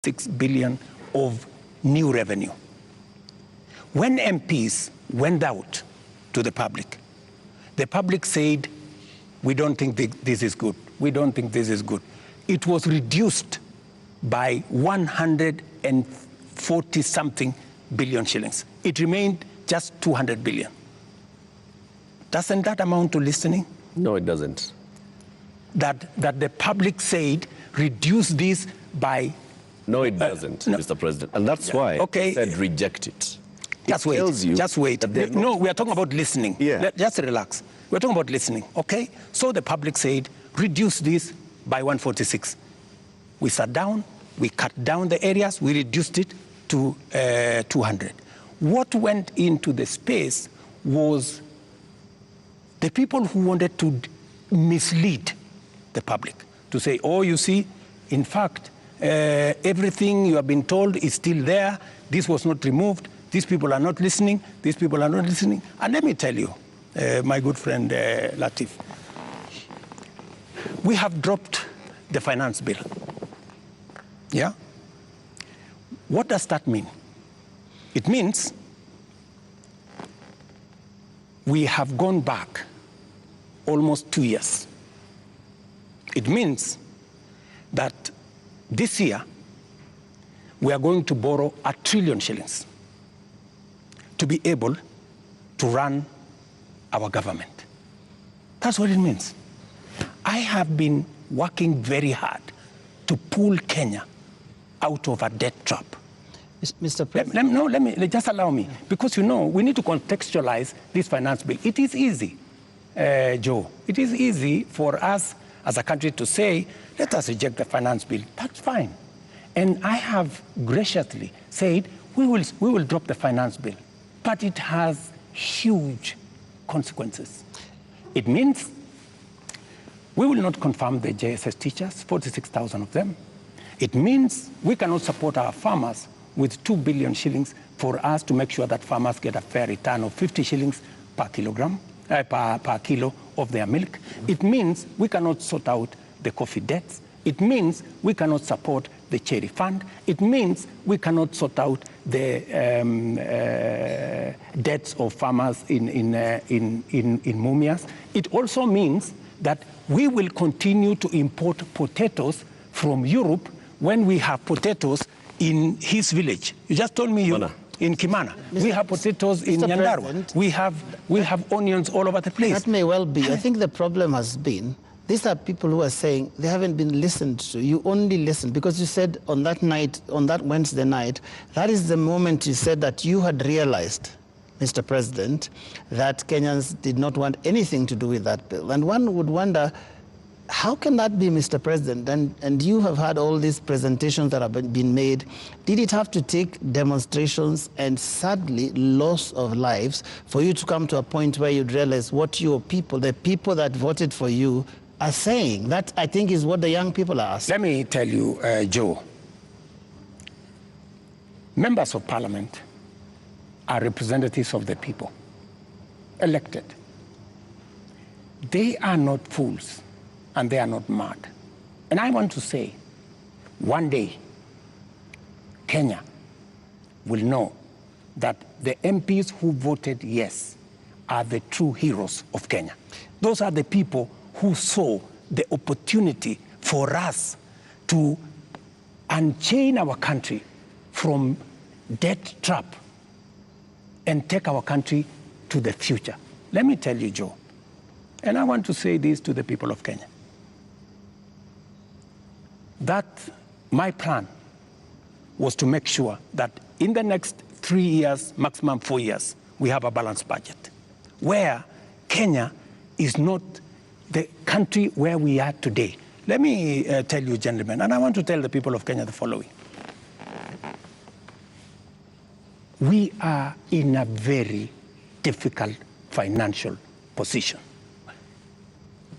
6 billion of new revenue. When MPs went out to the public said, we don't think this is good. We don't think this is good. It was reduced by 140-something billion shillings. It remained just 200 billion. Doesn't that amount to listening? No, it doesn't. That the public said, reduce this by... No, it doesn't, no. Mr. President. And that's why I said reject it. Just wait. Just wait. No, we are talking about listening. Yeah. Just relax. We're talking about listening, okay? So the public said, reduce this by 146. We sat down, we cut down the areas, we reduced it to 200. What went into the space was the people who wanted to mislead the public, to say, oh, you see, in fact, everything you have been told is still there. This was not removed. These people are not listening. These people are not listening. And let me tell you, my good friend Latif, we have dropped the finance bill. Yeah? What does that mean? It means we have gone back almost 2 years. It means that this year we are going to borrow 1 trillion shillings to be able to run our government. That's what it means. I have been working very hard to pull Kenya out of a debt trap. Mr. President. Let me just allow me, because you know, we need to contextualize this finance bill. It is easy, Joe. It is easy for us as a country to say, let us reject the finance bill. That's fine. And I have graciously said, we will drop the finance bill. But it has huge consequences. It means we will not confirm the JSS teachers, 46,000 of them. It means we cannot support our farmers with 2 billion shillings for us to make sure that farmers get a fair return of 50 shillings per kilogram, per kilo of their milk. It means we cannot sort out the coffee debts. It means we cannot support the cherry fund. It means we cannot sort out the debts of farmers in Mumias. It also means that we will continue to import potatoes from Europe when we have potatoes in his village. You just told me in Kimana. We have potatoes in Nyandarua. We have onions all over the place. That may well be. I think the problem has been, these are people who are saying they haven't been listened to. You only listened because you said on that night, on that Wednesday night, that is the moment you said that you had realized, Mr. President, that Kenyans did not want anything to do with that bill. And one would wonder, how can that be, Mr. President? And you have had all these presentations that have been made. Did it have to take demonstrations and sadly loss of lives for you to come to a point where you'd realize what your people, the people that voted for you, are saying? That, I think, is what the young people are asking. Let me tell you, Joe, members of parliament are representatives of the people, elected. They are not fools. And they are not mad. And I want to say, one day, Kenya will know that the MPs who voted yes are the true heroes of Kenya. Those are the people who saw the opportunity for us to unchain our country from debt trap and take our country to the future. Let me tell you, Joe, and I want to say this to the people of Kenya, that my plan was to make sure that in the next 3 years, maximum 4 years, we have a balanced budget, where Kenya is not the country where we are today. Let me tell you, gentlemen, and I want to tell the people of Kenya the following. We are in a very difficult financial position.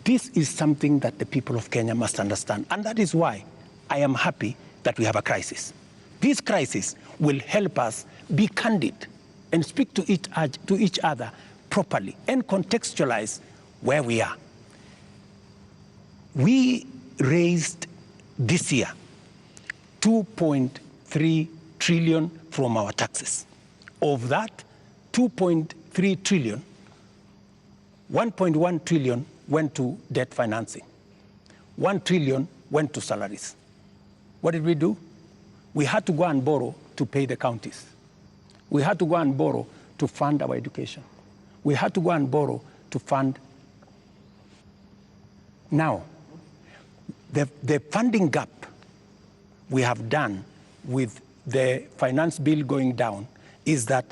This is something that the people of Kenya must understand, and that is why I am happy that we have a crisis. This crisis will help us be candid and speak to each other properly and contextualize where we are. We raised this year 2.3 trillion from our taxes. Of that 2.3 trillion, 1.1 trillion went to debt financing. 1 trillion went to salaries. What did we do? We had to go and borrow to pay the counties. We had to go and borrow to fund our education. We had to go and borrow to fund. Now, the funding gap we have done with the finance bill going down is that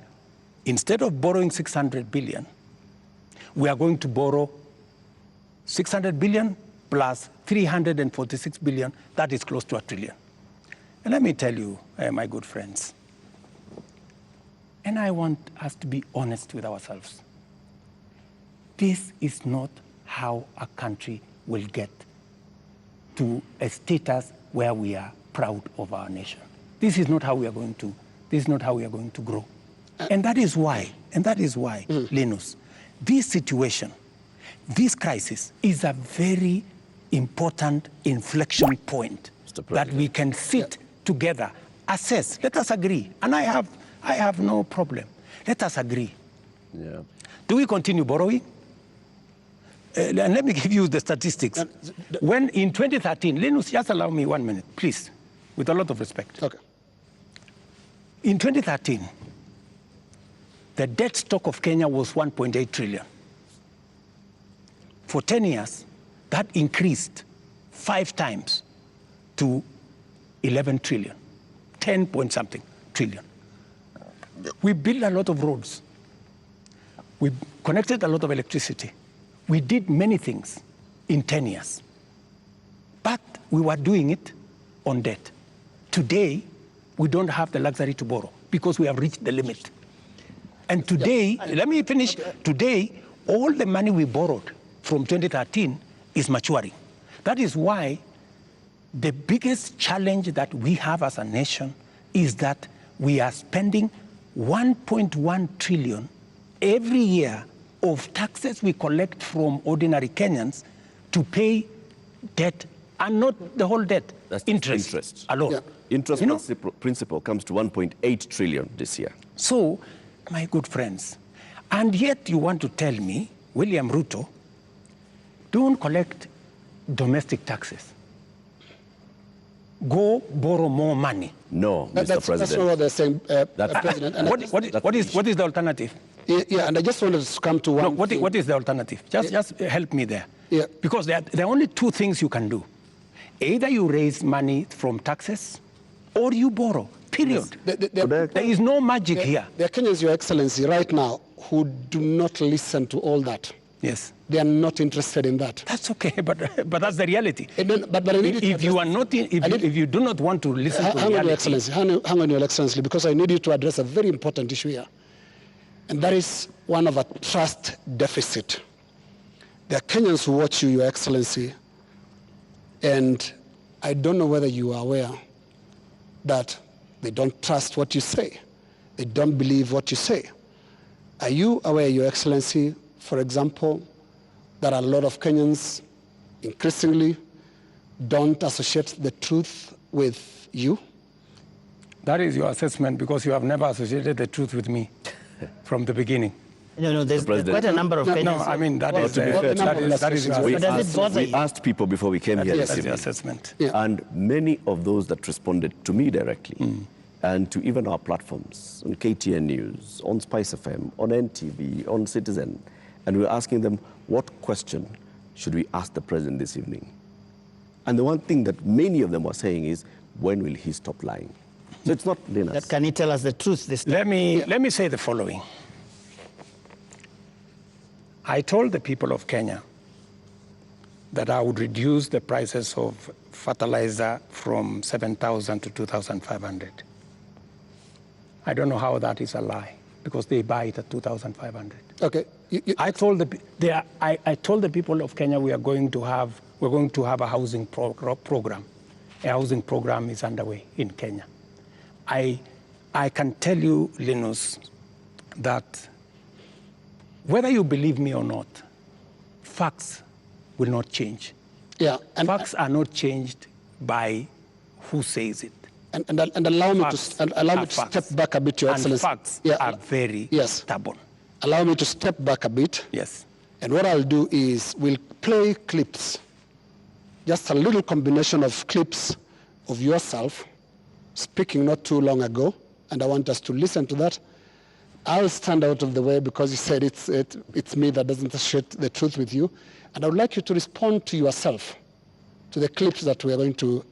instead of borrowing 600 billion, we are going to borrow 600 billion plus 346 billion. That is close to $1 trillion. And let me tell you, my good friends, and I want us to be honest with ourselves. This is not how a country will get to a status where we are proud of our nation. This is not how we are going to. This is not how we are going to grow. And that is why. Linus, this situation, this crisis is a very important inflection point that we can sit together, assess. Let us agree. And I have no problem. Let us agree. Yeah. Do we continue borrowing? And let me give you the statistics. When in 2013, Linus, just allow me 1 minute, please, with a lot of respect. Okay. In 2013, the debt stock of Kenya was 1.8 trillion. For 10 years, that increased 5 times to 11 trillion, 10 point something trillion. We built a lot of roads. We connected a lot of electricity. We did many things in 10 years. But we were doing it on debt. Today, we don't have the luxury to borrow because we have reached the limit. And today, let me finish. Today, all the money we borrowed from 2013 is maturing. That is why the biggest challenge that we have as a nation is that we are spending 1.1 trillion every year of taxes we collect from ordinary Kenyans to pay debt, and not the whole debt. That's interest alone. Yeah. Interest principal comes to 1.8 trillion this year. So, my good friends, and yet you want to tell me, William Ruto, don't collect domestic taxes. Go borrow more money. No, Mr. President. That's not what they're saying, President. And what is the alternative? Yeah, and I just wanted to come to one. No, what is the alternative? Just help me there. Yeah. Because there are only two things you can do. Either you raise money from taxes or you borrow, period. There is no magic here. There are Kenyans, Your Excellency, right now who do not listen to all that. Yes. They are not interested in that. That's okay, but that's the reality. But I need if you are not, if you do not want to listen to reality. Hang on, Your Excellency. Hang on, Your Excellency, because I need you to address a very important issue here. And that is one of a trust deficit. There are Kenyans who watch you, Your Excellency, and I don't know whether you are aware that they don't trust what you say. They don't believe what you say. Are you aware, Your Excellency, for example, that a lot of Kenyans increasingly don't associate the truth with you? That is your assessment because you have never associated the truth with me from the beginning. No, there's quite a number of Kenyans. No, I mean, that is we asked people before we came here. That's the assessment. Yeah. And many of those that responded to me directly and to even our platforms, on KTN News, on Spice FM, on NTV, on Citizen, and we were asking them, what question should we ask the president this evening? And the one thing that many of them were saying is, when will he stop lying? So it's not Linus. Can he tell us the truth this time? Let me say the following. I told the people of Kenya that I would reduce the prices of fertilizer from 7,000 to 2,500. I don't know how that is a lie, because they buy it at 2,500. Okay. I told the people of Kenya we're going to have a housing program. A housing program is underway in Kenya. I can tell you, Linus, that whether you believe me or not, facts will not change. Yeah. Facts are not changed by who says it. And allow me to step back a bit, Your Excellency. And facts are very stubborn. Allow me to step back a bit. Yes. And what I'll do is we'll play clips, just a little combination of clips of yourself speaking not too long ago, and I want us to listen to that. I'll stand out of the way because you said it's me that doesn't share the truth with you, and I would like you to respond to yourself, to the clips that we are going to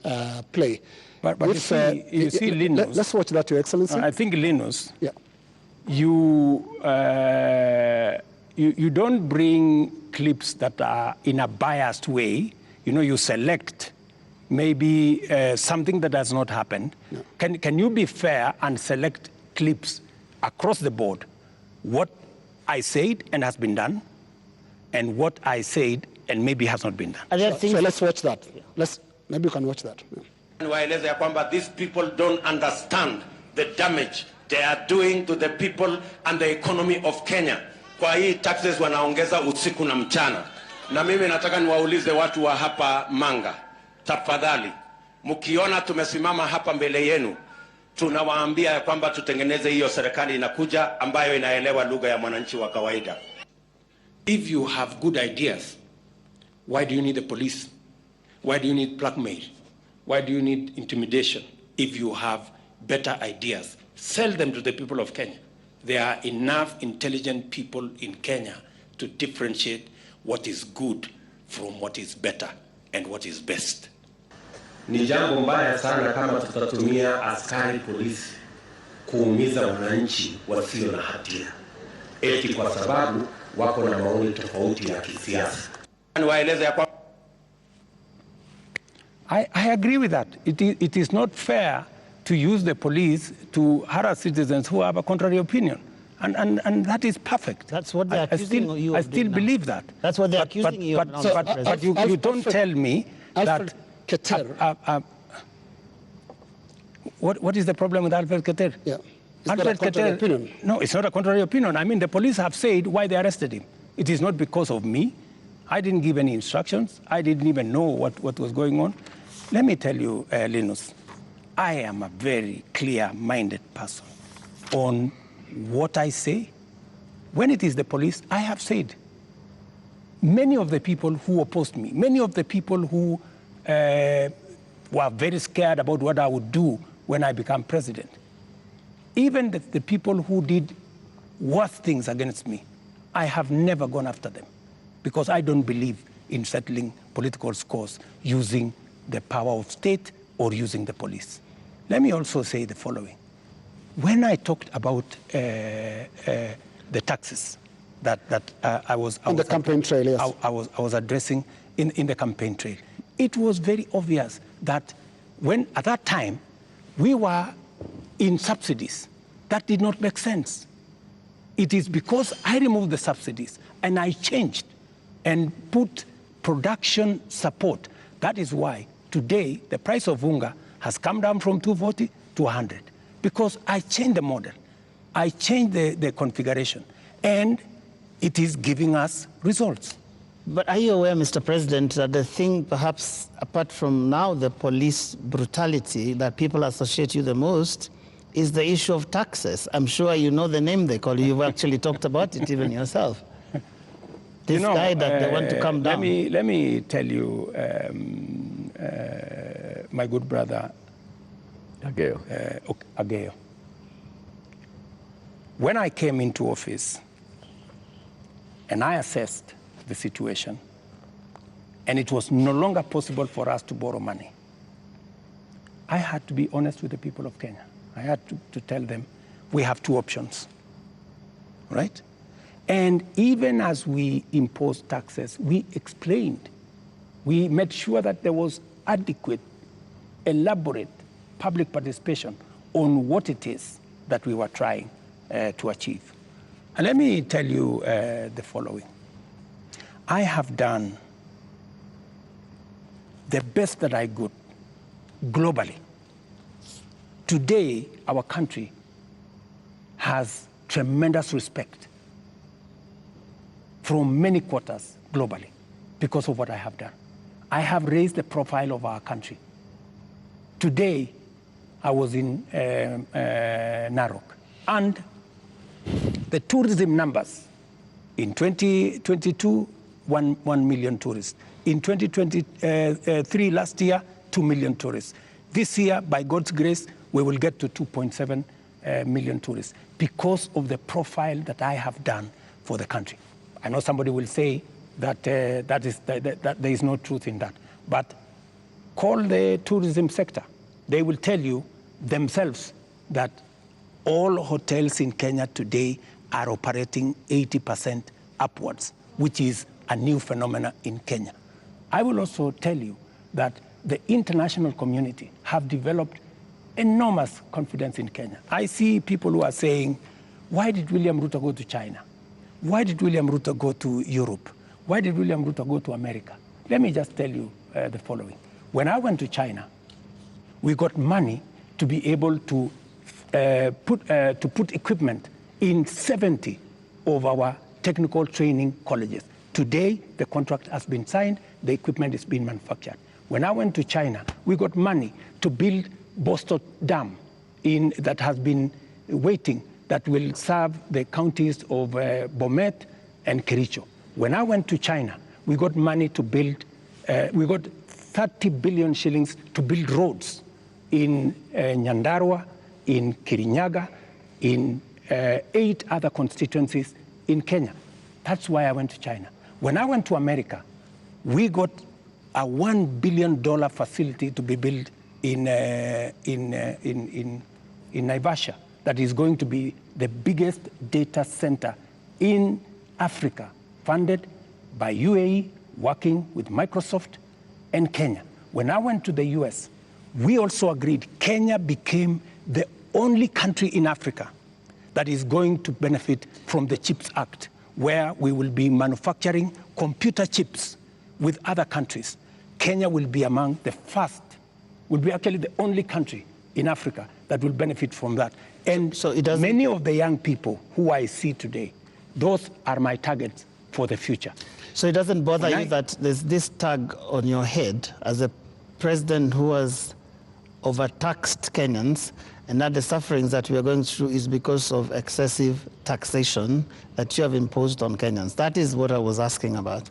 play. But you see, Linus. Let's watch that, Your Excellency. I think, Linus, you don't bring clips that are in a biased way. You know, you select maybe something that has not happened. No. Can you be fair and select clips across the board? What I said and has been done, and what I said and maybe has not been done. So let's watch that. Maybe you can watch that. Waeleza ya kwamba these people don't understand the damage they are doing to the people and the economy of Kenya. Kwa hii taxes wanaongeza usiku na mchana. Na mimi nataka niwaulize watu wa hapa Manga, tafadhali, mkiona tumesimama hapa mbele yenu, tunawaambia ya kwamba tutengeneze hiyo serikali inakuja ambayo inaelewa lugha ya mwananchi wa kawaida. If you have good ideas, why do you need the police? Why do you need blackmail? Why do you need intimidation? If you have better ideas, sell them to the people of Kenya. There are enough intelligent people in Kenya to differentiate what is good from what is better and what is best. Ni jambo mbaya sana kama tutatumia askari polisi kuumiza wananchi wasio na hatia, eti kwa sababu wako na maoni tofauti ya kisiasa. I agree with that. It is not fair to use the police to harass citizens who have a contrary opinion. And that is perfect. That's what they're accusing you of. I still believe that. That's what they're accusing you of. But you don't tell me that... What is the problem with Alfred Keter? Yeah. Alfred Keter, opinion. No, it's not a contrary opinion. I mean, the police have said why they arrested him. It is not because of me. I didn't give any instructions. I didn't even know what was going on. Let me tell you, Linus, I am a very clear-minded person on what I say. When it is the police, I have said. Many of the people who opposed me, many of the people who were very scared about what I would do when I become president, even the people who did worse things against me, I have never gone after them because I don't believe in settling political scores using the power of state or using the police. Let me also say the following. When I talked about the taxes that I was campaign trail, yes. I was addressing in the campaign trail, it was very obvious that when at that time we were in subsidies, that did not make sense. It is because I removed the subsidies and I changed and put production support. That is why today the price of unga has come down from 240 to 100, because I changed the model. I changed the configuration, and it is giving us results. But are you aware, Mr. President, that the thing, perhaps apart from now the police brutality that people associate you the most, is the issue of taxes? I'm sure you know the name they call you. You've actually talked about it even yourself. This guy that they want to come down. Let me tell you, my good brother, Ageo. When I came into office and I assessed the situation, and it was no longer possible for us to borrow money, I had to be honest with the people of Kenya. I had to tell them we have two options, right? And even as we imposed taxes, we explained, we made sure that there was adequate, elaborate public participation on what it is that we were trying to achieve. And let me tell you the following. I have done the best that I could globally. Today, our country has tremendous respect from many quarters globally because of what I have done. I have raised the profile of our country. Today, I was in Narok. And the tourism numbers, in 2022, 1 million tourists. In 2023, last year, 2 million tourists. This year, by God's grace, we will get to 2.7 million tourists because of the profile that I have done for the country. I know somebody will say that, that there is no truth in that. But call the tourism sector. They will tell you themselves that all hotels in Kenya today are operating 80% upwards, which is a new phenomenon in Kenya. I will also tell you that the international community have developed enormous confidence in Kenya. I see people who are saying, why did William Ruto go to China? Why did William Ruto go to Europe? Why did William Ruto go to America? Let me just tell you the following. When I went to China, we got money to be able to put equipment in 70 of our technical training colleges. Today, the contract has been signed, the equipment is being manufactured. When I went to China, we got money to build Bostock Dam that has been waiting, that will serve the counties of Bomet and Kericho. When I went to China, we got money to build, we got 30 billion shillings to build roads in Nyandarua, in Kirinyaga, in 8 other constituencies in Kenya. That's why I went to China. When I went to America, we got a $1 billion facility to be built in Naivasha that is going to be the biggest data center in Africa, funded by UAE, working with Microsoft and Kenya. When I went to the US, we also agreed Kenya became the only country in Africa that is going to benefit from the CHIPS Act, where we will be manufacturing computer chips with other countries. Kenya will be among the first, will be actually the only country in Africa that will benefit from that. And so many of the young people who I see today, those are my targets for the future. So it doesn't bother you that there's this tag on your head as a president who has overtaxed Kenyans, and that the sufferings that we are going through is because of excessive taxation that you have imposed on Kenyans? That is what I was asking about.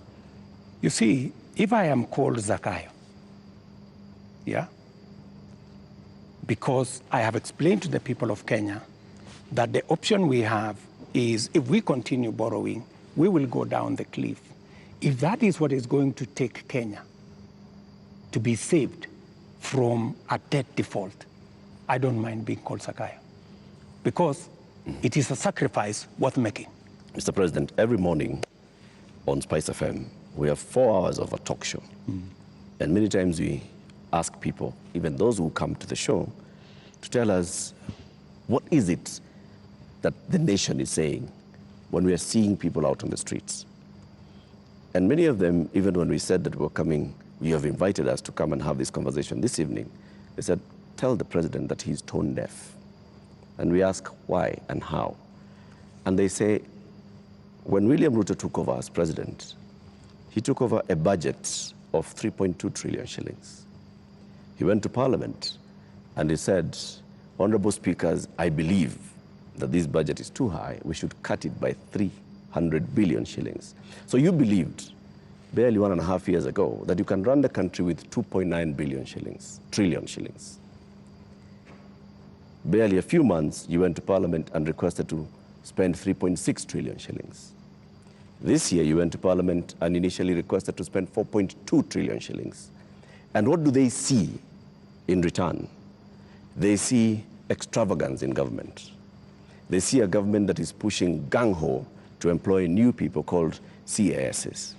You see, if I am called Zakayo, yeah, because I have explained to the people of Kenya that the option we have is, if we continue borrowing, we will go down the cliff. If that is what is going to take Kenya to be saved from a debt default, I don't mind being called Zakayo, because it is a sacrifice worth making. Mr. President, every morning on Spice FM, we have 4 hours of a talk show. And many times we ask people, even those who come to the show, to tell us what is it that the nation is saying when we are seeing people out on the streets. And many of them, even when we said that we were coming, you have invited us to come and have this conversation this evening, they said, tell the president that he's tone deaf. And we ask why and how. And they say, when William Ruto took over as president, he took over a budget of 3.2 trillion shillings. He went to Parliament and he said, Honorable Speakers, I believe that this budget is too high. We should cut it by 300 billion shillings. So you believed barely 1.5 years ago that you can run the country with 2.9 billion shillings, trillion shillings. Barely a few months, you went to Parliament and requested to spend 3.6 trillion shillings. This year, you went to Parliament and initially requested to spend 4.2 trillion shillings. And what do they see in return? They see extravagance in government. They see a government that is pushing gung-ho to employ new people called CASs.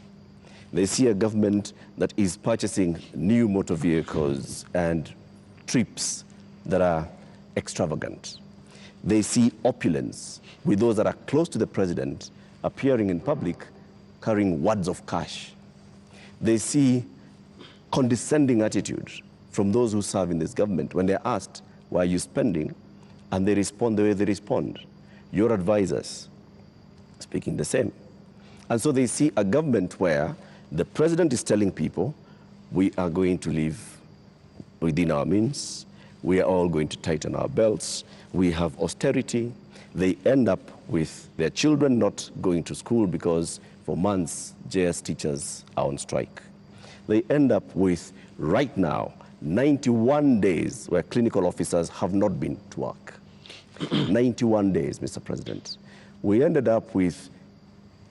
They see a government that is purchasing new motor vehicles and trips that are extravagant. They see opulence with those that are close to the president appearing in public carrying wads of cash. They see condescending attitude from those who serve in this government when they're asked, why are you spending? And they respond the way they respond. Your advisors speaking the same. And so they see a government where the president is telling people, we are going to live within our means, we are all going to tighten our belts. We have austerity. They end up with their children not going to school because for months, JS teachers are on strike. They end up with, right now, 91 days where clinical officers have not been to work. 91 days, Mr. President. We ended up with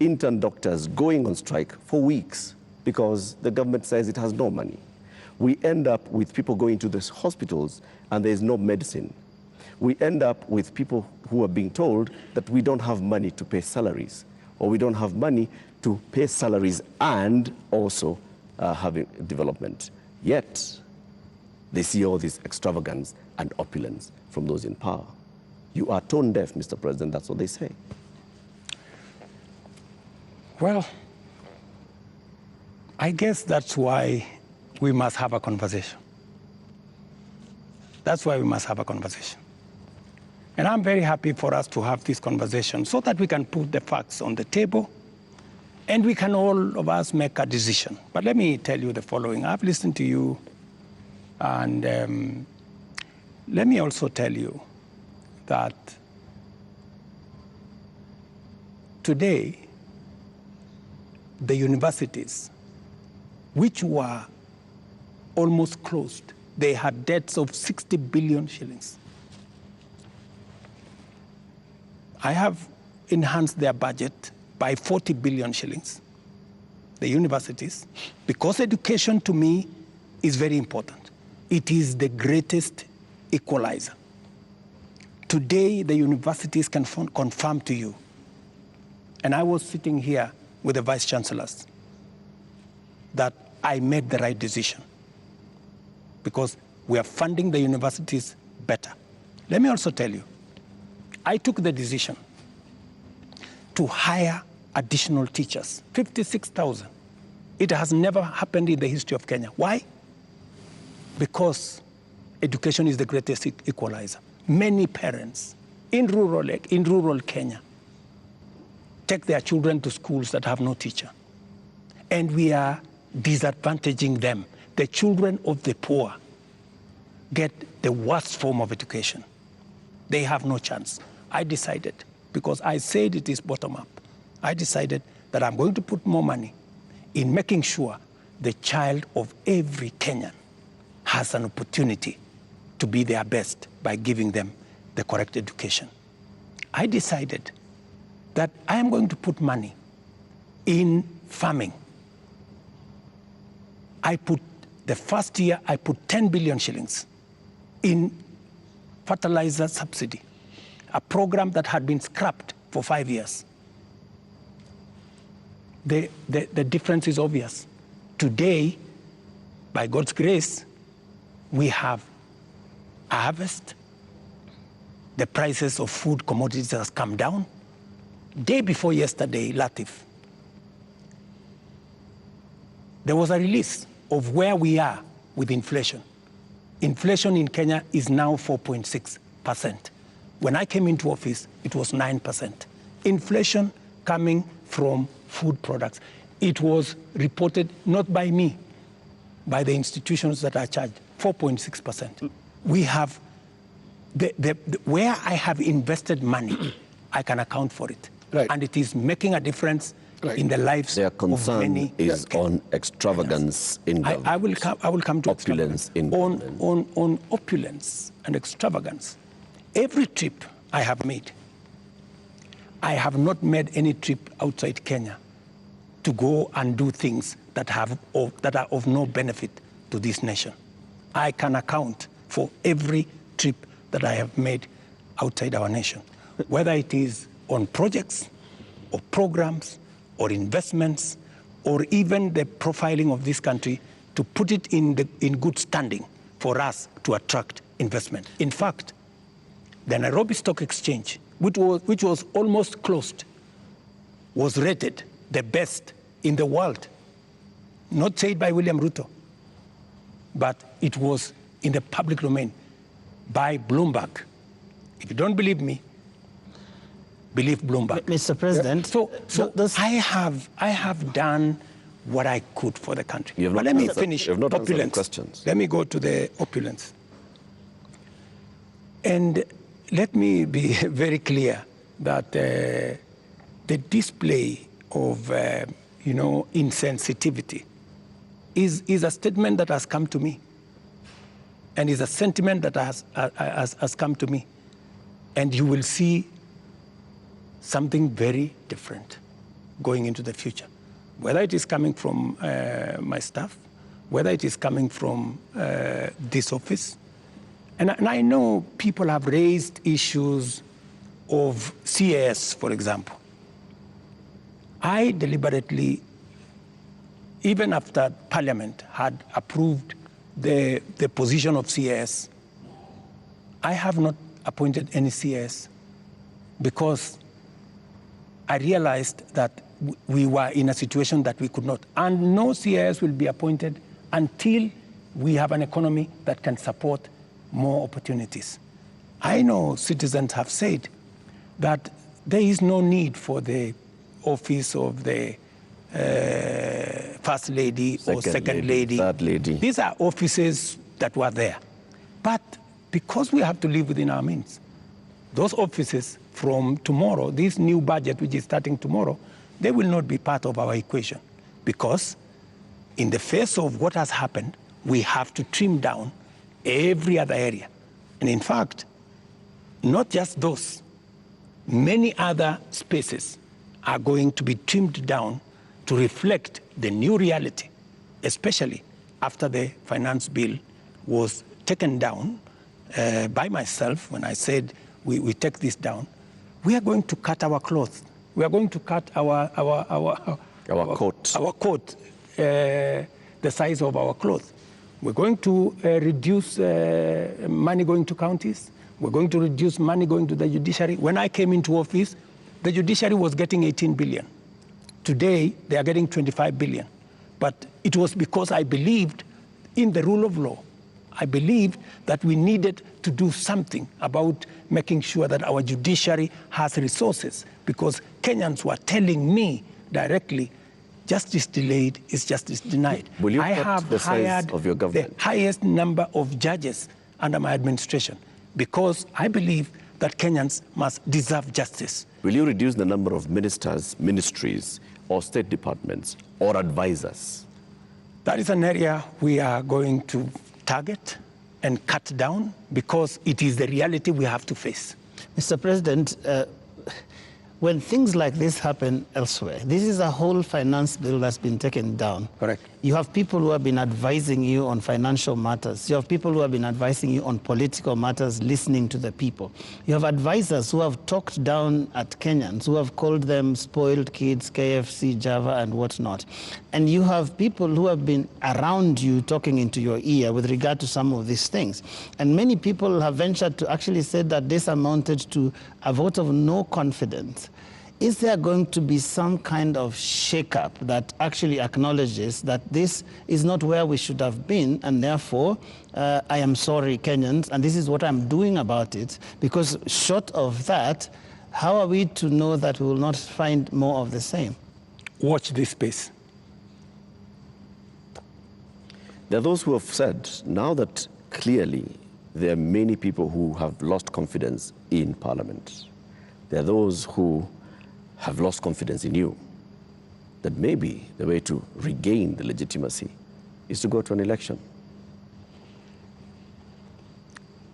intern doctors going on strike for weeks because the government says it has no money. We end up with people going to the hospitals and there's no medicine. We end up with people who are being told that we don't have money to pay salaries, or we don't have money to pay salaries and also having development. Yet, they see all this extravagance and opulence from those in power. You are tone deaf, Mr. President, that's what they say. Well, I guess that's why we must have a conversation. That's why we must have a conversation. And I'm very happy for us to have this conversation so that we can put the facts on the table and we can all of us make a decision. But let me tell you the following. I've listened to you, and let me also tell you that today, the universities, which were almost closed, they had debts of 60 billion shillings. I have enhanced their budget by 40 billion shillings, the universities, because education to me is very important. It is the greatest equalizer. Today, the universities can confirm to you, and I was sitting here with the vice chancellors, that I made the right decision because we are funding the universities better. Let me also tell you, I took the decision to hire additional teachers, 56,000. It has never happened in the history of Kenya. Why? Because education is the greatest equalizer. Many parents in rural Kenya take their children to schools that have no teacher. And we are disadvantaging them. The children of the poor get the worst form of education. They have no chance. I decided, because I said it is bottom up, I decided that I'm going to put more money in making sure the child of every Kenyan has an opportunity to be their best by giving them the correct education. I decided that I am going to put money in farming. The first year, I put 10 billion shillings in fertilizer subsidy, a program that had been scrapped for 5 years. The difference is obvious. Today, by God's grace, we have a harvest. The prices of food commodities has come down. Day before yesterday, Latif, there was a release of where we are with inflation. Inflation in Kenya is now 4.6%. When I came into office, it was 9%. Inflation coming from food products. It was reported not by me, by the institutions that are charged, 4.6%. We have, where I have invested money, I can account for it. Right. And it is making a difference in the lives Their of many. concern is on extravagance in government. I will come to opulence in government. On opulence and extravagance. Every trip I have made, I have not made any trip outside Kenya to go and do things that are of no benefit to this nation. I can account for every trip that I have made outside our nation, whether it is on projects or programs or investments, or even the profiling of this country to put it in good standing for us to attract investment. In fact, the Nairobi Stock Exchange, which was almost closed, was rated the best in the world. Not said by William Ruto, but it was in the public domain by Bloomberg. If you don't believe me, believe Bloomberg. Mr. President, So I have done what I could for the country. You have But not let me answered- finish you have not answered the opulence. questions. Let me go to the opulence. And let me be very clear that the display of, insensitivity is a statement that has come to me, and is a sentiment that has come to me. And you will see something very different going into the future, whether it is coming from my staff, whether it is coming from this office. And I know people have raised issues of CAS, for example. I deliberately, even after Parliament had approved the position of CAS, I have not appointed any CAS because I realized that we were in a situation that we could not. And no CAS will be appointed until we have an economy that can support more opportunities. I know citizens have said that there is no need for the office of the First Lady or Second Lady. Third Lady. These are offices that were there. But because we have to live within our means, those offices from tomorrow, this new budget which is starting tomorrow, they will not be part of our equation, because in the face of what has happened, we have to trim down every other area. And in fact, not just those, many other spaces are going to be trimmed down to reflect the new reality, especially after the finance bill was taken down by myself. When I said we take this down, we are going to cut our cloth. We are going to cut our coat, the size of our cloth. We're going to reduce money going to counties. We're going to reduce money going to the judiciary. When I came into office, the judiciary was getting 18 billion. Today, they are getting 25 billion. But it was because I believed in the rule of law. I believed that we needed to do something about making sure that our judiciary has resources, because Kenyans were telling me directly, justice delayed is justice denied. Will you I cut have the size hired of your government? the highest number of judges under my administration, because I believe that Kenyans must deserve justice. Will you reduce the number of ministers, ministries, or state departments, or advisors? That is an area we are going to target and cut down, because it is the reality we have to face. Mr. President, when things like this happen elsewhere, this is a whole finance bill that's been taken down. Correct. You have people who have been advising you on financial matters. You have people who have been advising you on political matters, listening to the people. You have advisors who have talked down at Kenyans, who have called them spoiled kids, KFC, Java, and whatnot. And you have people who have been around you talking into your ear with regard to some of these things. And many people have ventured to actually say that this amounted to a vote of no confidence. Is there going to be some kind of shake-up that actually acknowledges that this is not where we should have been, and therefore, I am sorry, Kenyans, and this is what I'm doing about it? Because short of that, how are we to know that we will not find more of the same? Watch this space. There are those who have said now that clearly there are many people who have lost confidence in Parliament. There are those who have lost confidence in you, that maybe the way to regain the legitimacy is to go to an election.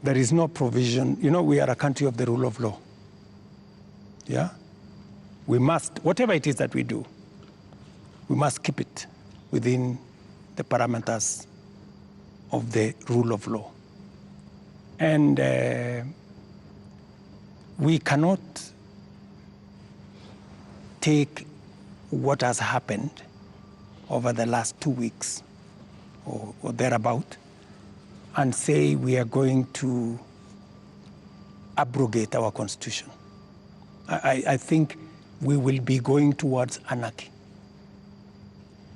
There is no provision. You know, we are a country of the rule of law. Yeah? We must, whatever it is that we do, we must keep it within the parameters of the rule of law. And we cannot take what has happened over the last 2 weeks or thereabout and say we are going to abrogate our constitution. I think we will be going towards anarchy.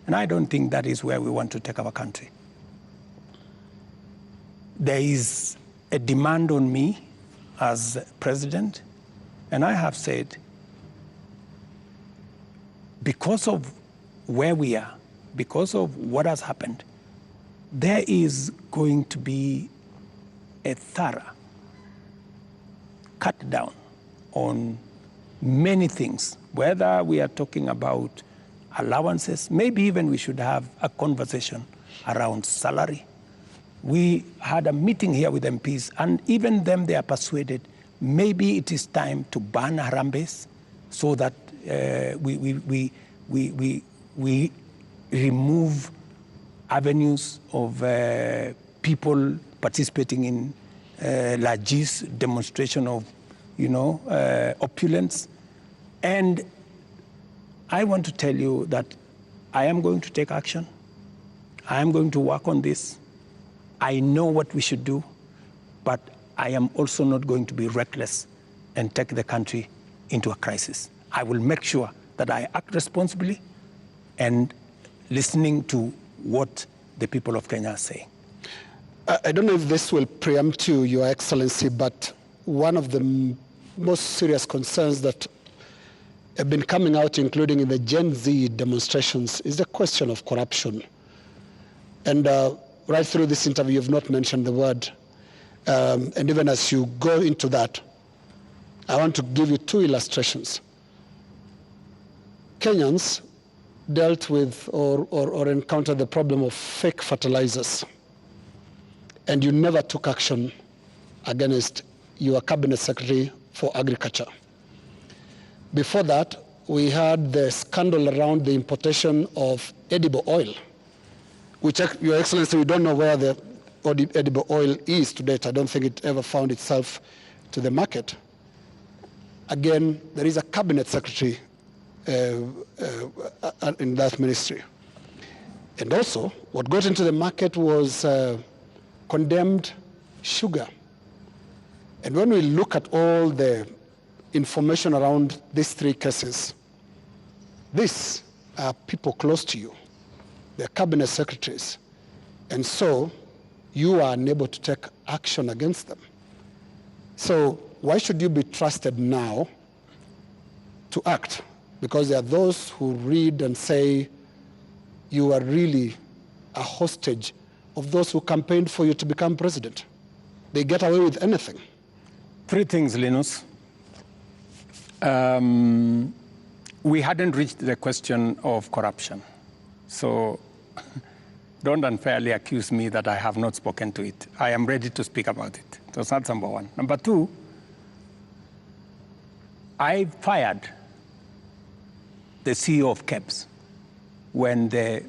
And I don't think that is where we want to take our country. There is a demand on me as president, and I have said, because of where we are, because of what has happened, there is going to be a thorough cut down on many things, whether we are talking about allowances, maybe even we should have a conversation around salary. We had a meeting here with MPs, and even them, they are persuaded maybe it is time to ban Harambes so that we remove avenues of people participating in largesse, demonstration of, opulence. And I want to tell you that I am going to take action. I am going to work on this. I know what we should do, but I am also not going to be reckless and take the country into a crisis. I will make sure that I act responsibly and listening to what the people of Kenya are saying. I don't know if this will preempt you, Your Excellency, but one of the most serious concerns that have been coming out, including in the Gen Z demonstrations, is the question of corruption. And right through this interview, you've not mentioned the word. And even as you go into that, I want to give you two illustrations. Kenyans dealt with or encountered the problem of fake fertilizers, and you never took action against your cabinet secretary for agriculture. Before that, we had the scandal around the importation of edible oil, which, Your Excellency, we don't know where the edible oil is to date. I don't think it ever found itself to the market. Again, there is a cabinet secretary in that ministry. And also, what got into the market was condemned sugar. And when we look at all the information around these three cases, these are people close to you. They're cabinet secretaries. And so you are unable to take action against them. So why should you be trusted now to act? Because there are those who read and say you are really a hostage of those who campaigned for you to become president. They get away with anything. Three things, Linus. We hadn't reached the question of corruption. So don't unfairly accuse me that I have not spoken to it. I am ready to speak about it. That's not number one. Number two, I fired the CEO of KEBS when the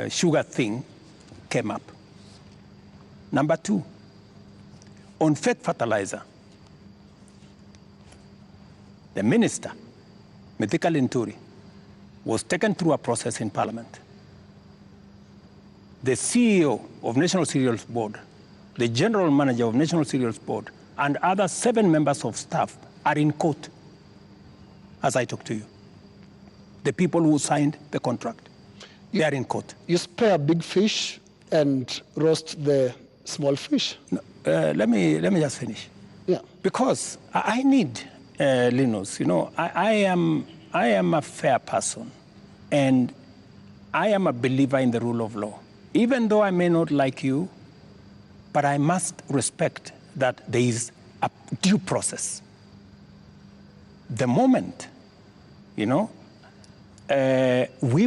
sugar thing came up. Number two, on fake fertilizer, the minister, Mithika Linturi, was taken through a process in Parliament. The CEO of National Cereals Board, the general manager of National Cereals Board, and other 7 members of staff are in court as I talk to you. The people who signed the contract, they are in court. You spare big fish and roast the small fish. No, let me just finish. Yeah. Because I need, Linus, I am a fair person, and I am a believer in the rule of law. Even though I may not like you, but I must respect that there is a due process. The moment, we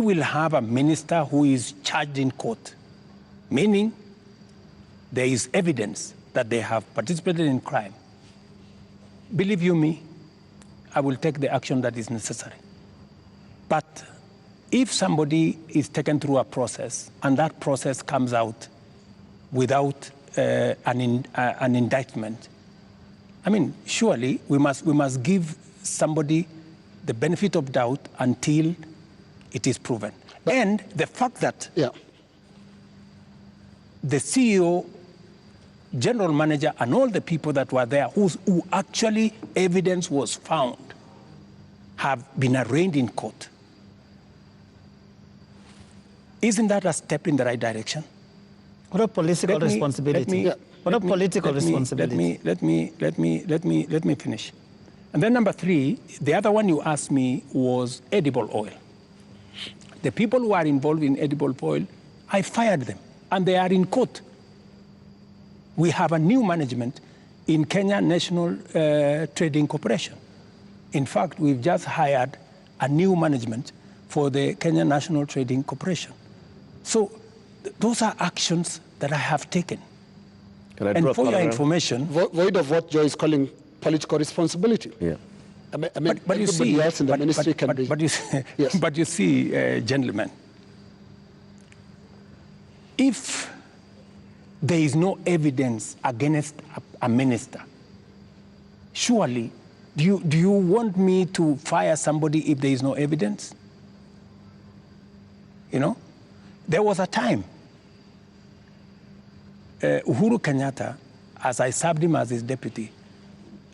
will have a minister who is charged in court, meaning there is evidence that they have participated in crime. Believe you me, I will take the action that is necessary. But if somebody is taken through a process and that process comes out without an indictment, I mean, surely we must give somebody the benefit of doubt until it is proven. But, and the fact that the CEO, general manager, and all the people that were there who actually evidence was found have been arraigned in court. Isn't that a step in the right direction? What a political responsibility. What a political responsibility. Let me finish. And then number 3, the other one you asked me was edible oil. The people who are involved in edible oil, I fired them, and they are in court. We have a new management in Kenya National Trading Corporation. In fact, we've just hired a new management for the Kenya National Trading Corporation. So those are actions that I have taken. And for your information... Void of what Joe is calling political responsibility. Yeah. But you see, else in the ministry can be... But you see, yes. But you see, gentlemen, if there is no evidence against a minister, surely, do you want me to fire somebody if there is no evidence? You know, there was a time, Uhuru Kenyatta, as I served him as his deputy,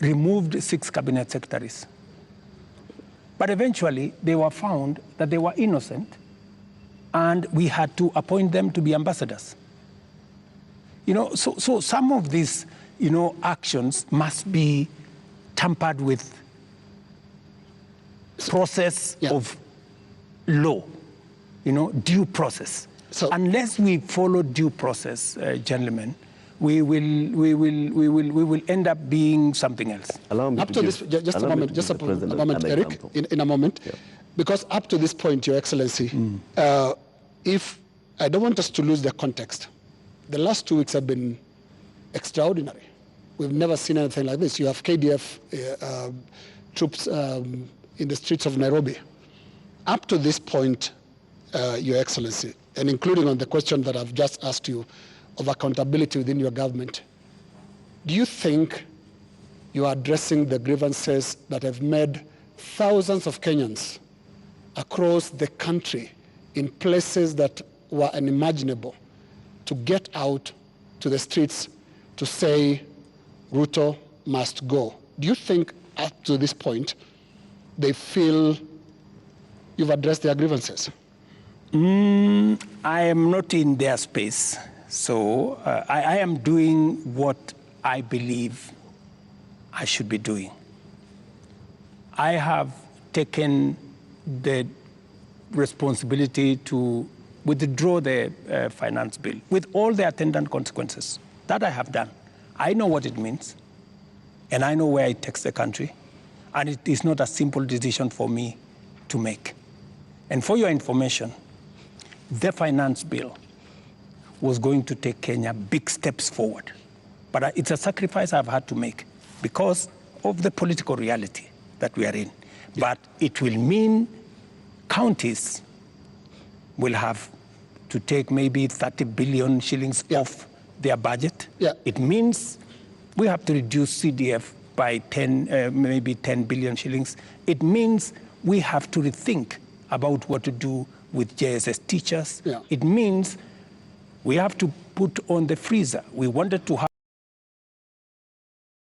removed 6 cabinet secretaries. But eventually, they were found that they were innocent, and we had to appoint them to be ambassadors. You know, so some of these, you know, actions must be tampered with process of law, you know, due process. So unless we follow due process, gentlemen, we will end up being something else. Allow me up to this, just a moment, Eric, in a moment, yeah. Because up to this point, Your Excellency, if I don't want us to lose the context, the last 2 weeks have been extraordinary. We've never seen anything like this. You have KDF troops in the streets of Nairobi. Up to this point, Your Excellency, and including on the question that I've just asked you of accountability within your government, do you think you are addressing the grievances that have made thousands of Kenyans across the country in places that were unimaginable to get out to the streets to say Ruto must go? Do you think up to this point they feel you've addressed their grievances? I am not in their space. So I am doing what I believe I should be doing. I have taken the responsibility to withdraw the finance bill with all the attendant consequences. That I have done. I know what it means, and I know where it takes the country, and it is not a simple decision for me to make. And for your information, the finance bill was going to take Kenya big steps forward. But it's a sacrifice I've had to make because of the political reality that we are in. Yeah. But it will mean counties will have to take maybe 30 billion shillings off their budget. Yeah. It means we have to reduce CDF by maybe 10 billion shillings. It means we have to rethink about what to do with JSS teachers. Yeah. It means we have to put on the freezer. We wanted to have